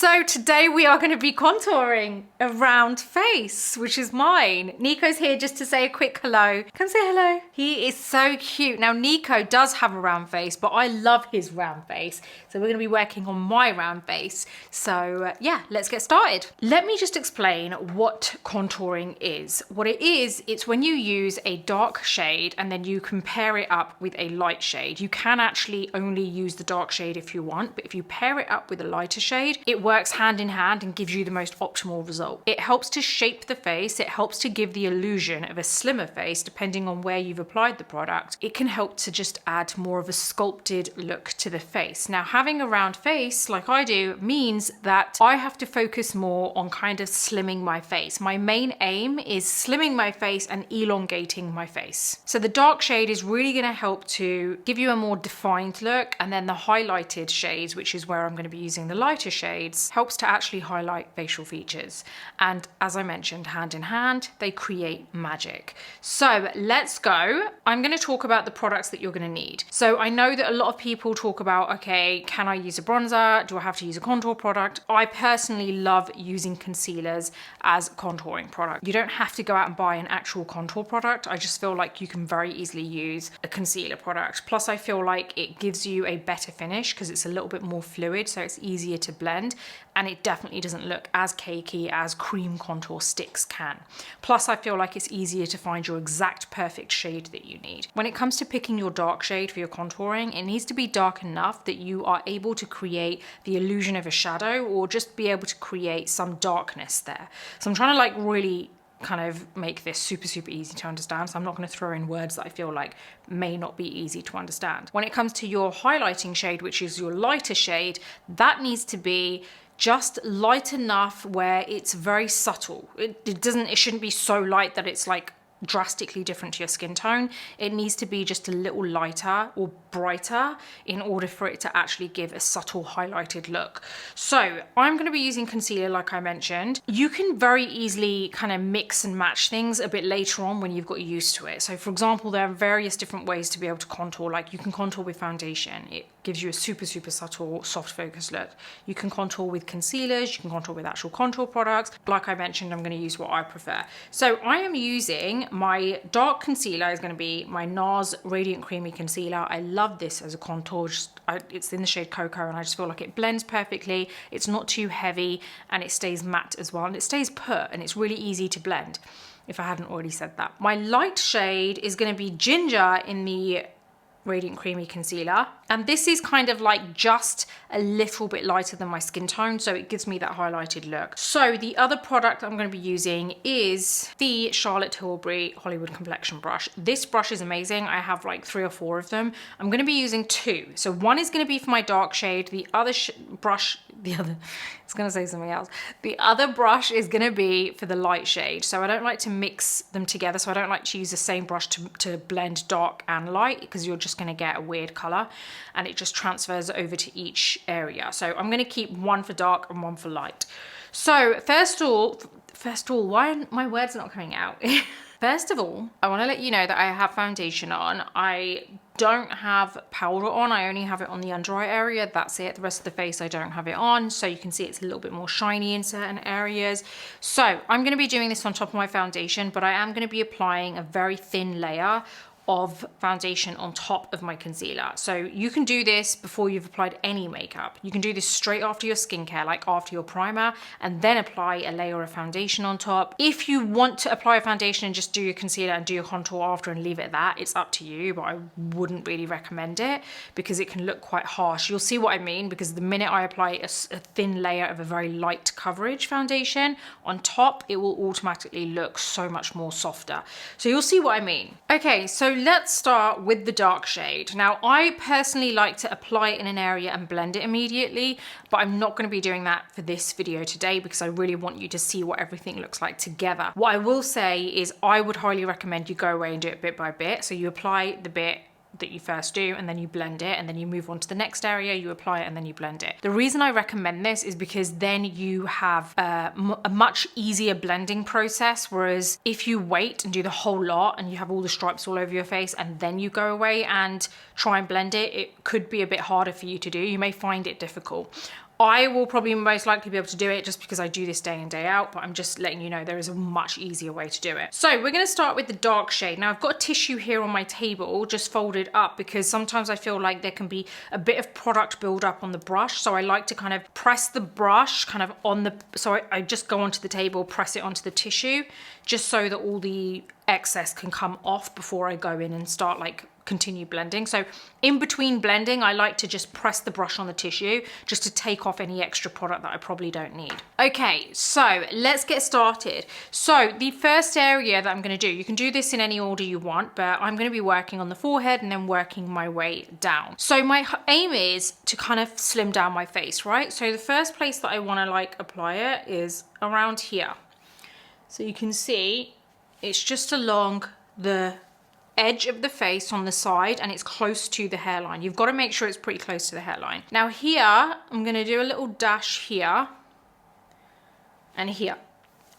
So today we are going to be contouring a round face, which is mine. Nico's here just to say a quick hello. Come say hello. He is so cute. Now Nico does have a round face, but I love his round face. So we're going to be working on my round face. So yeah, let's get started. Let me just explain what contouring is. What it is, it's when you use a dark shade and then you compare it up with a light shade. You can actually only use the dark shade if you want, but if you pair it up with a lighter shade, it works hand in hand and gives you the most optimal result. It helps to shape the face. It helps to give the illusion of a slimmer face depending on where you've applied the product. It can help to just add more of a sculpted look to the face. Now, having a round face like I do means that I have to focus more on kind of slimming my face. My main aim is slimming my face and elongating my face. So the dark shade is really going to help to give you a more defined look, and then the highlighted shades, which is where I'm going to be using the lighter shades, helps to actually highlight facial features. And as I mentioned, hand in hand, they create magic. So let's go. I'm going to talk about the products that you're going to need. So I know that a lot of people talk about, okay, can I use a bronzer? Do I have to use a contour product? I personally love using concealers as a contouring product. You don't have to go out and buy an actual contour product. I just feel like you can very easily use a concealer product. Plus I feel like it gives you a better finish because it's a little bit more fluid, so it's easier to blend. And it definitely doesn't look as cakey as cream contour sticks can. Plus, I feel like it's easier to find your exact perfect shade that you need. When it comes to picking your dark shade for your contouring, it needs to be dark enough that you are able to create the illusion of a shadow or just be able to create some darkness there. So I'm trying to like really kind of make this super easy to understand, so I'm not going to throw in words that I feel like may not be easy to understand. When it comes to your highlighting shade, which is your lighter shade, that needs to be just light enough where it's very subtle. It shouldn't be so light that it's like drastically different to your skin tone. It needs to be just a little lighter or brighter in order for it to actually give a subtle highlighted look. So I'm going to be using concealer like I mentioned. You can very easily kind of mix and match things a bit later on when you've got used to it. So for example, there are various different ways to be able to contour. Like you can contour with foundation. It gives you a super subtle soft focus look. You can contour with concealers, you can contour with actual contour products. Like I mentioned, I'm going to use what I prefer. So I am using my dark concealer is going to be my Nars Radiant Creamy Concealer. I love this as a contour. It's in the shade Cocoa and I just feel like it blends perfectly. It's not too heavy and it stays matte as well. And it stays put and it's really easy to blend, if I hadn't already said that. My light shade is going to be Ginger in the Radiant Creamy Concealer, and this is kind of like just a little bit lighter than my skin tone, so it gives me that highlighted look. So the other product I'm going to be using is the Charlotte Tilbury Hollywood Complexion brush. This brush is amazing. I have like 3 or 4 of them. I'm going to be using 2. So one is going to be for my dark shade, the other brush is going to be for the light shade. So I don't like to mix them together, so I don't like to use the same brush to blend dark and light, because you're just going to get a weird color and it just transfers over to each area. So I'm going to keep one for dark and one for light. So first of all, why are my words not coming out? First of all, I want to let you know that I have foundation on. I don't have powder on. I only have it on the under eye area. That's it. The rest of the face I don't have it on. So you can see it's a little bit more shiny in certain areas. So I'm going to be doing this on top of my foundation, but I am going to be applying a very thin layer of foundation on top of my concealer. So you can do this before you've applied any makeup. You can do this straight after your skincare, like after your primer, and then apply a layer of foundation on top. If you want to apply a foundation and just do your concealer and do your contour after and leave it at that, it's up to you, but I wouldn't really recommend it because it can look quite harsh. You'll see what I mean, because the minute I apply a thin layer of a very light coverage foundation on top, it will automatically look so much more softer. So you'll see what I mean. Okay, so let's start with the dark shade. Now, I personally like to apply it in an area and blend it immediately, but I'm not going to be doing that for this video today because I really want you to see what everything looks like together. What I will say is I would highly recommend you go away and do it bit by bit. So you apply the bit that you first do and then you blend it, and then you move on to the next area, you apply it, and then you blend it. The reason I recommend this is because then you have a much easier blending process, whereas if you wait and do the whole lot and you have all the stripes all over your face and then you go away and try and blend it, it could be a bit harder for you to do. You may find it difficult. I will probably most likely be able to do it just because I do this day in, day out, but I'm just letting you know there is a much easier way to do it. So we're going to start with the dark shade. Now I've got a tissue here on my table just folded up because sometimes I feel like there can be a bit of product build up on the brush. So I like to kind of press the brush kind of on the, so I just go onto the table, press it onto the tissue just so that all the excess can come off before I go in and start like continue blending. So in between blending, I like to just press the brush on the tissue just to take off any extra product that I probably don't need. Okay, so let's get started. So the first area that I'm going to do, you can do this in any order you want, but I'm going to be working on the forehead and then working my way down. So my aim is to kind of slim down my face, right? So the first place that I want to like apply it is around here. So you can see it's just along the edge of the face on the side and it's close to the hairline. You've got to make sure it's pretty close to the hairline. Now here, I'm going to do a little dash here and here.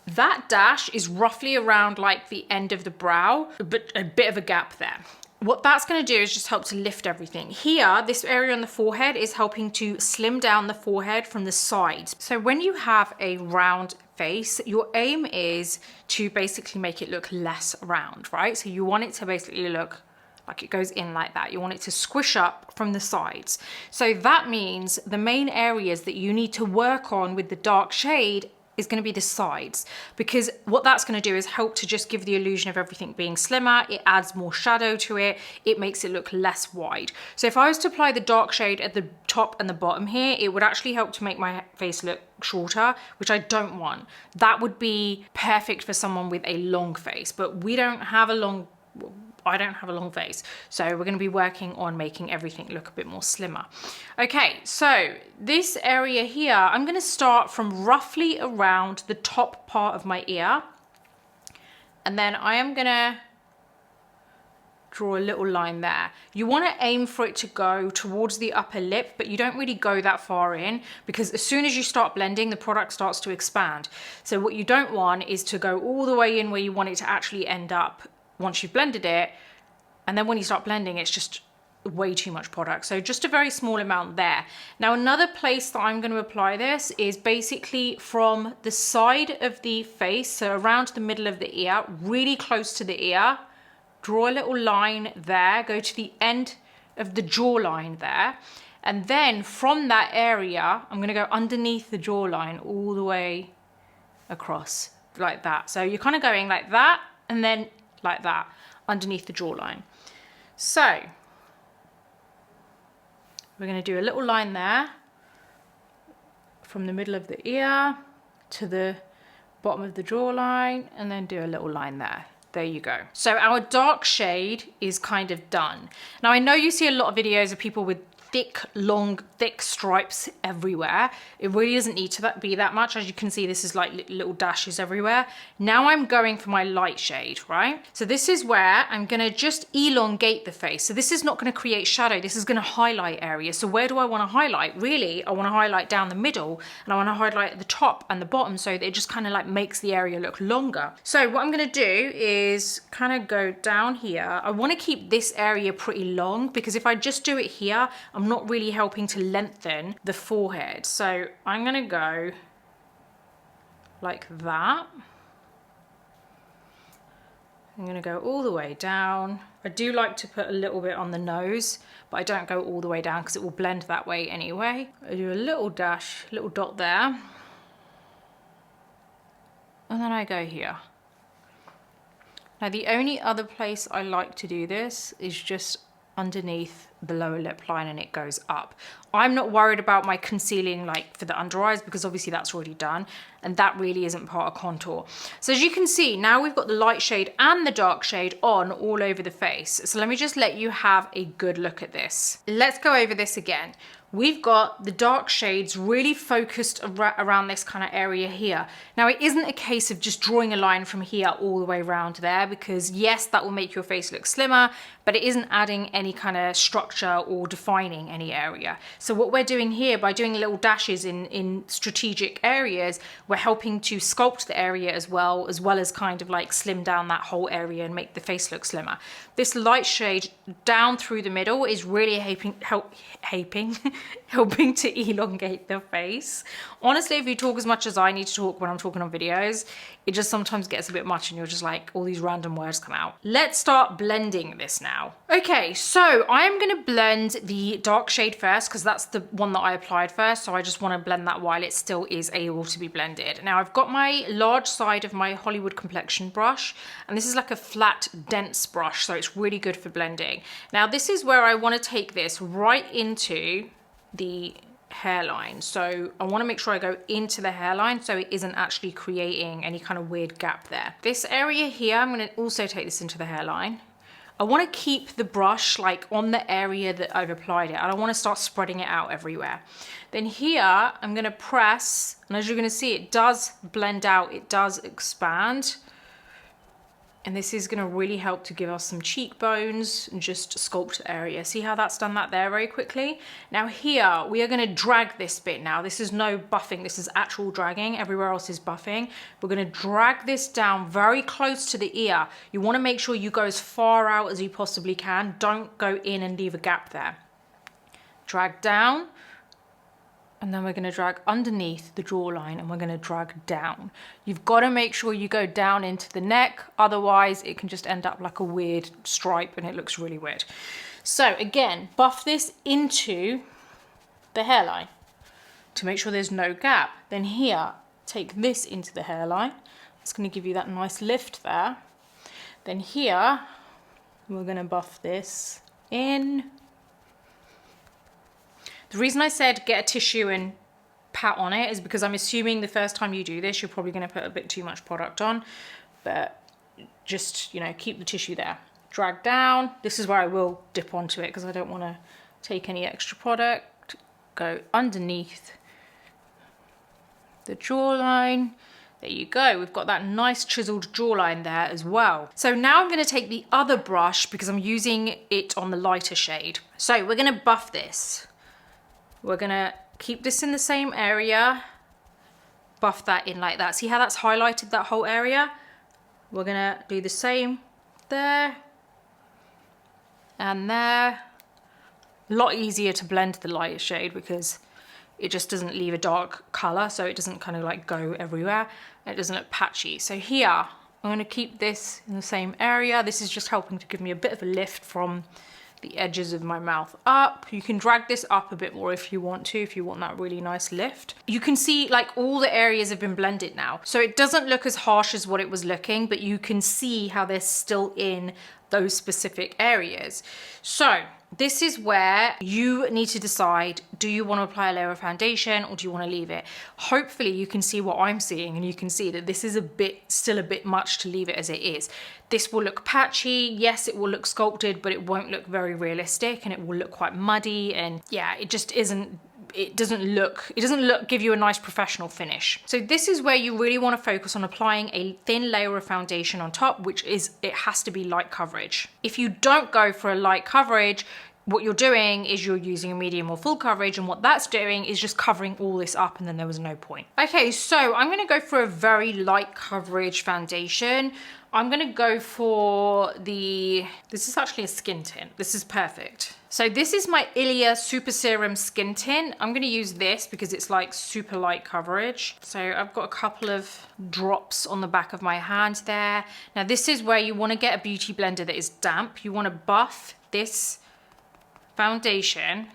That dash is roughly around like the end of the brow, but a bit of a gap there. What that's going to do is just help to lift everything. Here, this area on the forehead is helping to slim down the forehead from the sides. So when you have a round face, your aim is to basically make it look less round, right? So you want it to basically look like it goes in like that. You want it to squish up from the sides. So that means the main areas that you need to work on with the dark shade is going to be the sides, because what that's going to do is help to just give the illusion of everything being slimmer. It adds more shadow to it. It makes it look less wide. So if I was to apply the dark shade at the top and the bottom here, it would actually help to make my face look shorter, which I don't want. That would be perfect for someone with a long face, but we don't have a long, I don't have a long face. So we're going to be working on making everything look a bit more slimmer. Okay, so this area here, I'm going to start from roughly around the top part of my ear. And then I am going to draw a little line there. You want to aim for it to go towards the upper lip, but you don't really go that far in because as soon as you start blending, the product starts to expand. So what you don't want is to go all the way in where you want it to actually end up once you've blended it, and then when you start blending it's just way too much product. So just a very small amount there. Now another place that I'm going to apply this is basically from the side of the face, so around the middle of the ear, really close to the ear. Draw a little line there, go to the end of the jawline there, and then from that area I'm going to go underneath the jawline all the way across like that. So you're kind of going like that and then like that underneath the jawline. So we're going to do a little line there from the middle of the ear to the bottom of the jawline and then do a little line there. There you go. So our dark shade is kind of done. Now I know you see a lot of videos of people with thick, long, thick stripes everywhere. It really doesn't need to be that much. As you can see, this is like little dashes everywhere. Now I'm going for my light shade, right? So this is where I'm gonna just elongate the face. So this is not gonna create shadow, this is gonna highlight areas. So where do I wanna highlight? Really, I wanna highlight down the middle and I wanna highlight at the top and the bottom so that it just kind of like makes the area look longer. So what I'm gonna do is kind of go down here. I wanna keep this area pretty long because if I just do it here, I'm not really helping to lengthen the forehead. So I'm gonna go like that. I'm gonna go all the way down. I do like to put a little bit on the nose, but I don't go all the way down because it will blend that way anyway. I do a little dash, little dot there. And then I go here. Now the only other place I like to do this is just underneath the lower lip line and it goes up. I'm not worried about my concealing like for the under eyes because obviously that's already done and that really isn't part of contour. So as you can see, now we've got the light shade and the dark shade on all over the face. So let me just let you have a good look at this. Let's go over this again. We've got the dark shades really focused around this kind of area here. Now it isn't a case of just drawing a line from here all the way around there because yes, that will make your face look slimmer, but it isn't adding any kind of structure or defining any area. So what we're doing here by doing little dashes in strategic areas, we're helping to sculpt the area as well as kind of like slim down that whole area and make the face look slimmer. This light shade down through the middle is really helping to elongate the face. Honestly, if you talk as much as I need to talk when I'm talking on videos, it just sometimes gets a bit much and you're just like, all these random words come out. Let's start blending this now. Okay, so I am gonna blend the dark shade first because that's the one that I applied first. So I just wanna blend that while it still is able to be blended. Now I've got my large side of my Hollywood Complexion brush, and this is like a flat, dense brush, so it's really good for blending. Now this is where I wanna take this right into the hairline. So I want to make sure I go into the hairline so it isn't actually creating any kind of weird gap there. This area here, I'm going to also take this into the hairline. I want to keep the brush like on the area that I've applied it. I don't want to start spreading it out everywhere. Then here I'm going to press, and as you're going to see, it does blend out, it does expand. And this is gonna really help to give us some cheekbones and just sculpt the area. See how that's done that there very quickly? Now here, we are gonna drag this bit now. This is no buffing, this is actual dragging. Everywhere else is buffing. We're gonna drag this down very close to the ear. You wanna make sure you go as far out as you possibly can. Don't go in and leave a gap there. Drag down. And then we're going to drag underneath the jawline and we're going to drag down. You've got to make sure you go down into the neck. Otherwise, it can just end up like a weird stripe and it looks really weird. So again, buff this into the hairline to make sure there's no gap. Then here, take this into the hairline. It's going to give you that nice lift there. Then here, we're going to buff this in. The reason I said get a tissue and pat on it is because I'm assuming the first time you do this, you're probably going to put a bit too much product on, but just, you know, keep the tissue there. Drag down. This is where I will dip onto it because I don't want to take any extra product. Go underneath the jawline. There you go. We've got that nice chiseled jawline there as well. So now I'm going to take the other brush because I'm using it on the lighter shade. So we're going to buff this. We're gonna keep this in the same area, buff that in like that. See how that's highlighted that whole area? We're gonna do the same there and there. A lot easier to blend the lighter shade because it just doesn't leave a dark color, so it doesn't kind of like go everywhere. It doesn't look patchy. So here, I'm gonna keep this in the same area. This is just helping to give me a bit of a lift from the edges of my mouth up. You can drag this up a bit more if you want to, if you want that really nice lift. You can see like all the areas have been blended now. So it doesn't look as harsh as what it was looking, but you can see how they're still in those specific areas. So this is where you need to decide, do you want to apply a layer of foundation or do you want to leave it? Hopefully you can see what I'm seeing and you can see that this is still a bit much to leave it as it is. This will look patchy. Yes, it will look sculpted, but it won't look very realistic and it will look quite muddy. And yeah, it just isn't, it doesn't give you a nice professional finish. So this is where you really want to focus on applying a thin layer of foundation on top, which is, it has to be light coverage. If you don't go for a light coverage, what you're doing is you're using a medium or full coverage, and what that's doing is just covering all this up, and then there was no point. Okay, so I'm gonna go for a very light coverage foundation. I'm gonna go for this is actually a skin tint. This is perfect. So this is my ILIA Super Serum Skin Tint. I'm gonna use this because it's like super light coverage. So I've got a couple of drops on the back of my hand there. Now this is where you wanna get a beauty blender that is damp. You wanna buff this foundation.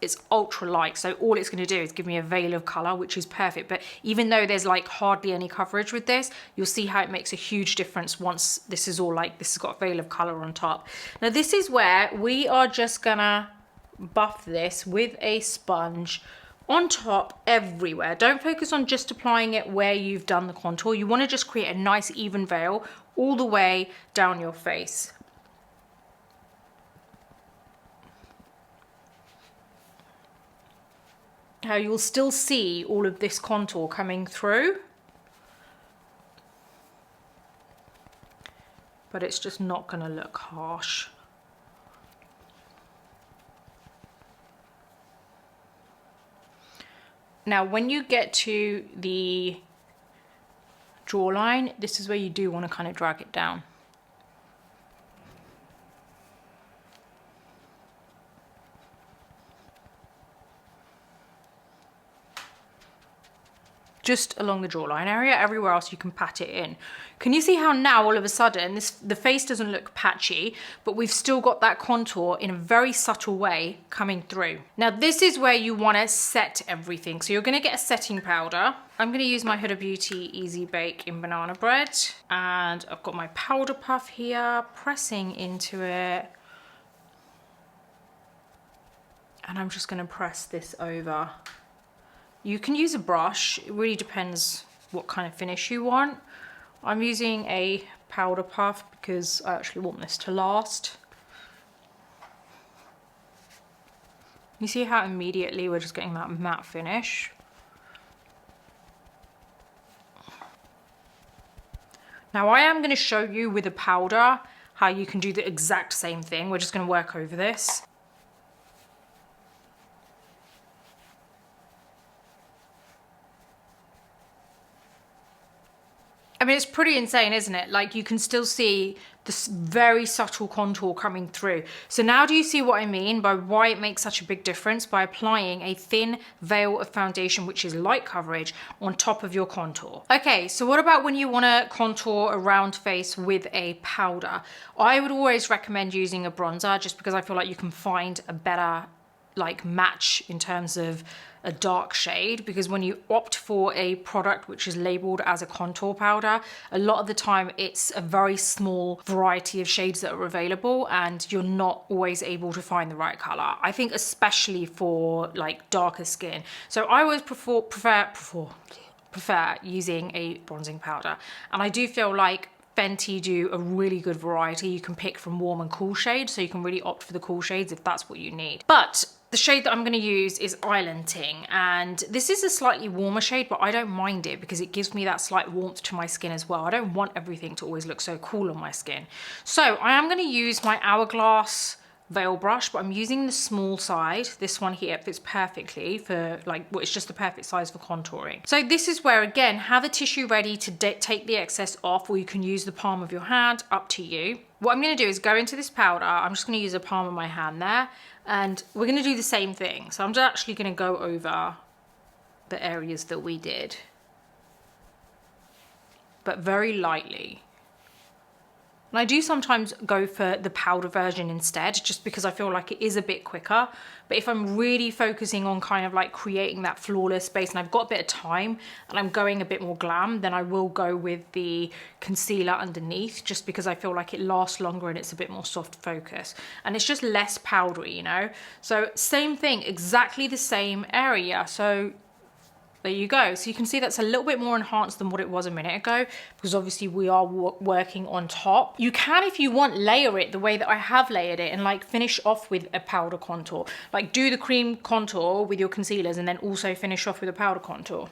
It's ultra light, so all it's going to do is give me a veil of color, which is perfect. But even though there's like hardly any coverage with this, you'll see how it makes a huge difference once this is all like, this has got a veil of color on top. Now this is where we are just gonna buff this with a sponge on top everywhere. Don't focus on just applying it where you've done the contour. You want to just create a nice even veil all the way down your face. How you'll still see all of this contour coming through, but it's just not going to look harsh. Now when you get to the jawline, this is where you do want to kind of drag it down. just along the jawline area. Everywhere else you can pat it in. Can you see how now all of a sudden the face doesn't look patchy, but we've still got that contour in a very subtle way coming through. Now this is where you want to set everything. So you're going to get a setting powder. I'm going to use my Huda Beauty Easy Bake in Banana Bread, and I've got my powder puff here, pressing into it. And I'm just going to press this over. You can use a brush. It really depends what kind of finish you want. I'm using a powder puff because I actually want this to last. You see how immediately we're just getting that matte finish? Now I am going to show you with a powder how you can do the exact same thing. We're just going to work over this. I mean, it's pretty insane, isn't it? Like, you can still see this very subtle contour coming through. So now do you see what I mean by why it makes such a big difference? By applying a thin veil of foundation, which is light coverage, on top of your contour. Okay, so what about when you want to contour a round face with a powder? I would always recommend using a bronzer, just because I feel like you can find a better like match in terms of a dark shade, because when you opt for a product which is labeled as a contour powder, a lot of the time it's a very small variety of shades that are available and you're not always able to find the right color. I think especially for like darker skin. So I always prefer using a bronzing powder, and I do feel like Fenty do a really good variety. You can pick from warm and cool shades, so you can really opt for the cool shades if that's what you need. But the shade that I'm going to use is Island Ting, and this is a slightly warmer shade, but I don't mind it because it gives me that slight warmth to my skin as well. I don't want everything to always look so cool on my skin. So I am going to use my Hourglass veil brush, but I'm using the small side. This one here fits perfectly for like, well, it's just the perfect size for contouring. So this is where, again, have a tissue ready to take the excess off, or you can use the palm of your hand, up to you. What I'm going to do is go into this powder. I'm just going to use the palm of my hand there, and we're going to do the same thing. So I'm just actually going to go over the areas that we did, but very lightly. And I do sometimes go for the powder version instead, just because I feel like it is a bit quicker. But if I'm really focusing on kind of like creating that flawless base and I've got a bit of time and I'm going a bit more glam, then I will go with the concealer underneath, just because I feel like it lasts longer and it's a bit more soft focus. And it's just less powdery, you know? So same thing, exactly the same area. So there you go. So you can see that's a little bit more enhanced than what it was a minute ago, because obviously we are working on top. You can, if you want, layer it the way that I have layered it and like finish off with a powder contour. Like do the cream contour with your concealers and then also finish off with a powder contour.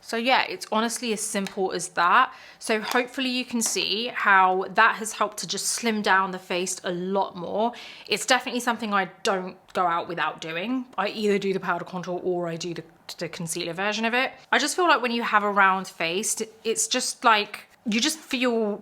So yeah, it's honestly as simple as that. So hopefully you can see how that has helped to just slim down the face a lot more. It's definitely something I don't go out without doing. I either do the powder contour or I do the concealer version of it. I just feel like when you have a round face, it's just like, you just feel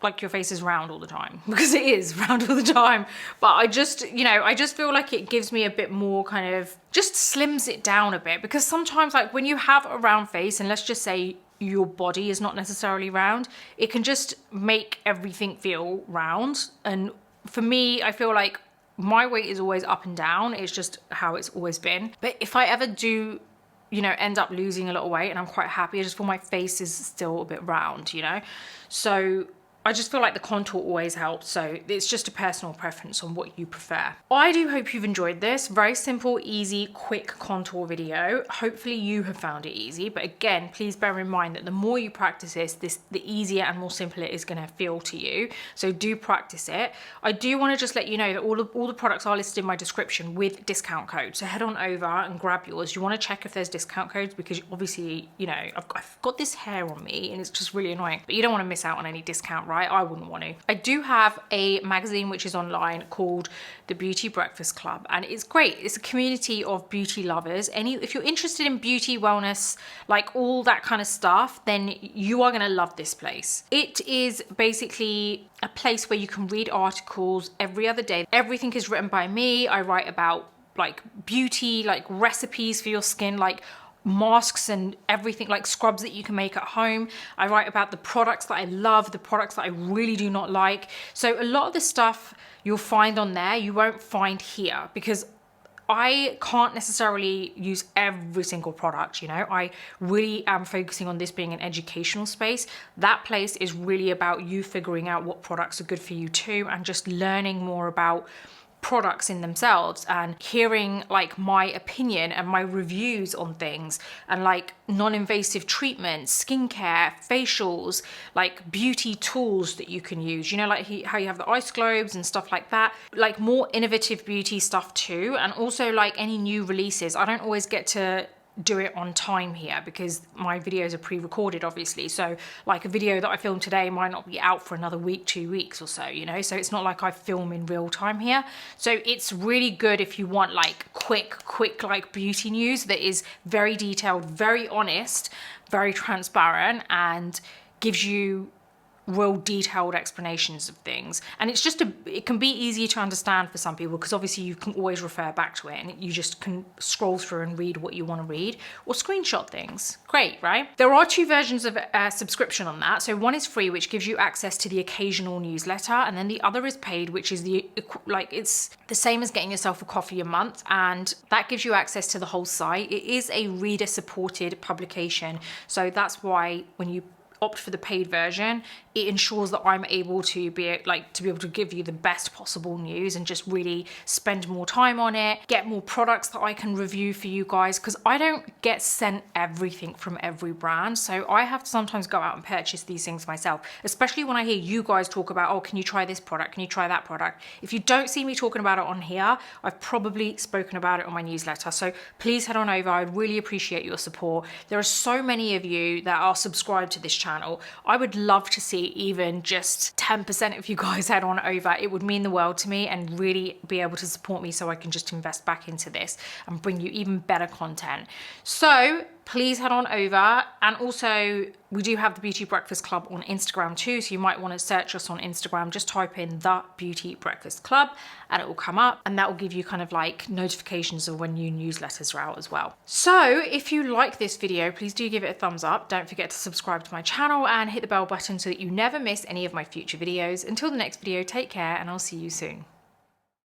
like your face is round all the time, because it is round all the time. But I just, you know, I just feel like it gives me a bit more kind of, just slims it down a bit, because sometimes like when you have a round face, and let's just say your body is not necessarily round, it can just make everything feel round. And for me, I feel like my weight is always up and down. It's just how it's always been. But if I ever do, you know, end up losing a little weight and I'm quite happy, I just feel my face is still a bit round, you know? So I just feel like the contour always helps, so it's just a personal preference on what you prefer. I do hope you've enjoyed this. Very simple, easy, quick contour video. Hopefully you have found it easy, but again, please bear in mind that the more you practice this, the easier and more simple it is going to feel to you. So do practice it. I do want to just let you know that all the products are listed in my description with discount codes. So head on over and grab yours. You want to check if there's discount codes, because obviously, you know, I've got this hair on me and it's just really annoying, but you don't want to miss out on any discount, right? I wouldn't want to. I do have a magazine which is online called The Beauty Breakfast Club, and it's great. It's a community of beauty lovers. If you're interested in beauty, wellness, like all that kind of stuff, then you are going to love this place. It is basically a place where you can read articles every other day. Everything is written by me. I write about like beauty, like recipes for your skin, like masks and everything, like scrubs that you can make at home. I write about the products that I love, the products that I really do not like. So a lot of the stuff you'll find on there, you won't find here, because I can't necessarily use every single product, you know. I really am focusing on this being an educational space. That place is really about you figuring out what products are good for you too, and just learning more about products in themselves and hearing like my opinion and my reviews on things, and like non-invasive treatments, skincare, facials, like beauty tools that you can use, you know, like how you have the ice globes and stuff like that, like more innovative beauty stuff too. And also like any new releases. I don't always get to do it on time here because my videos are pre-recorded, obviously. So like a video that I filmed today might not be out for another week, 2 weeks or so, you know, so it's not like I film in real time here. So it's really good if you want like quick like beauty news that is very detailed, very honest, very transparent, and gives you real detailed explanations of things. And it's just it can be easier to understand for some people, because obviously you can always refer back to it and you just can scroll through and read what you want to read or screenshot things. Great, right? There are 2 versions of subscription on that. So one is free, which gives you access to the occasional newsletter, and then the other is paid, which is it's the same as getting yourself a coffee a month, and that gives you access to the whole site. It is a reader supported publication, so that's why when you opt for the paid version, it ensures that I'm able to be able to give you the best possible news and just really spend more time on it, get more products that I can review for you guys, because I don't get sent everything from every brand. So I have to sometimes go out and purchase these things myself, especially when I hear you guys talk about, oh, can you try this product? Can you try that product? If you don't see me talking about it on here, I've probably spoken about it on my newsletter. So please head on over. I'd really appreciate your support. There are so many of you that are subscribed to this channel. I would love to see even just 10% of you guys head on over. It would mean the world to me and really be able to support me so I can just invest back into this and bring you even better content. So please head on over. And also we do have the Beauty Breakfast Club on Instagram too. So you might want to search us on Instagram. Just type in the Beauty Breakfast Club and it will come up, and that will give you kind of like notifications of when new newsletters are out as well. So if you like this video, please do give it a thumbs up. Don't forget to subscribe to my channel and hit the bell button so that you never miss any of my future videos. Until the next video, take care and I'll see you soon.